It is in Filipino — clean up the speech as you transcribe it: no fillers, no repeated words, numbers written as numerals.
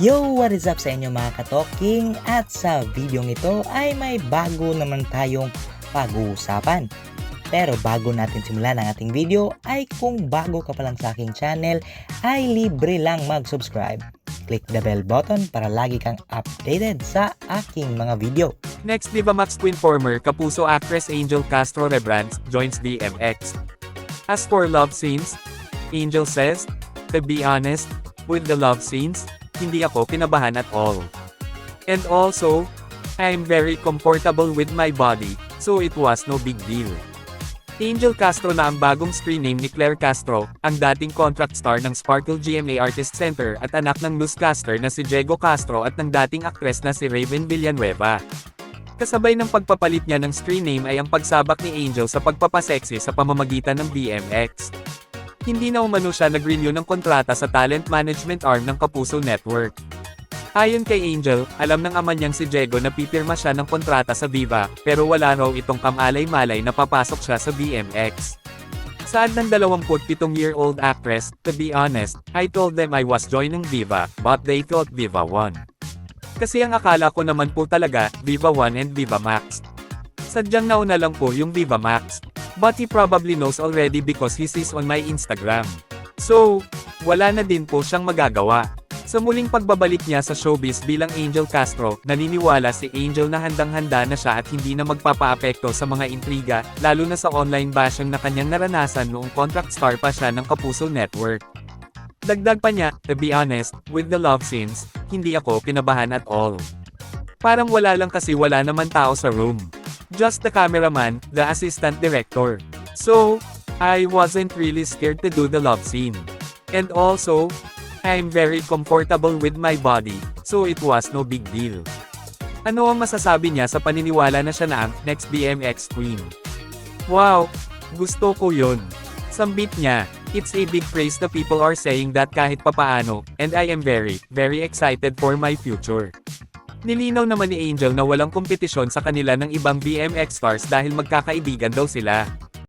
Yo! What is up sa inyo mga katoking? At sa videong ito ay may bago naman tayong pag-uusapan. Pero bago natin simulan ang ating video ay kung bago ka pa lang sa aking channel ay libre lang mag-subscribe. Click the bell button para lagi kang updated sa aking mga video. Next, Viva Max Queen former Kapuso actress Angel Castro Rebrands joins BMX. As for love scenes, Angel says, "To be honest, with the love scenes, hindi ako kinabahan at all. And also, I'm very comfortable with my body, so it was no big deal." Angel Castro na ang bagong screen name ni Claire Castro, ang dating contract star ng Sparkle GMA Artist Center at anak ng newscaster na si Diego Castro at ng dating aktres na si Raven Villanueva. Kasabay ng pagpapalit niya ng screen name ay ang pagsabak ni Angel sa pagpapaseksi sa pamamagitan ng BMX. Hindi na umano siya nag-renew ng kontrata sa talent management arm ng Kapuso Network. Ayon kay Angel, alam ng ama niyang si Diego na pipirma siya ng kontrata sa Viva, pero wala raw itong kamalay-malay na papasok siya sa BMX. Saad ng 27-year-old actress, "To be honest, I told them I was joining Viva, but they thought Viva won. Kasi ang akala ko naman po talaga, Viva 1 and Viva Max. Sadyang nauna lang po yung Viva Max. But he probably knows already because he sees on my Instagram. So, wala na din po siyang magagawa." Sa muling pagbabalik niya sa showbiz bilang Angel Castro, naniniwala si Angel na handang-handa na siya at hindi na magpapaapekto sa mga intriga, lalo na sa online bashing na kanyang naranasan noong contract star pa siya ng Kapuso Network. Dagdag pa niya, "To be honest, with the love scenes, hindi ako kinabahan at all. Parang wala lang kasi wala naman tao sa room. Just the cameraman, the assistant director. So, I wasn't really scared to do the love scene. And also, I'm very comfortable with my body, so it was no big deal." Ano ang masasabi niya sa paniniwala na siya na ang next BMX queen? Wow! Gusto ko yun. Sambit niya, "It's a big praise na people are saying that kahit papaano, and I am very, very excited for my future." Nilinaw naman ni Angel na walang kompetisyon sa kanila ng ibang BMX stars dahil magkakaibigan daw sila.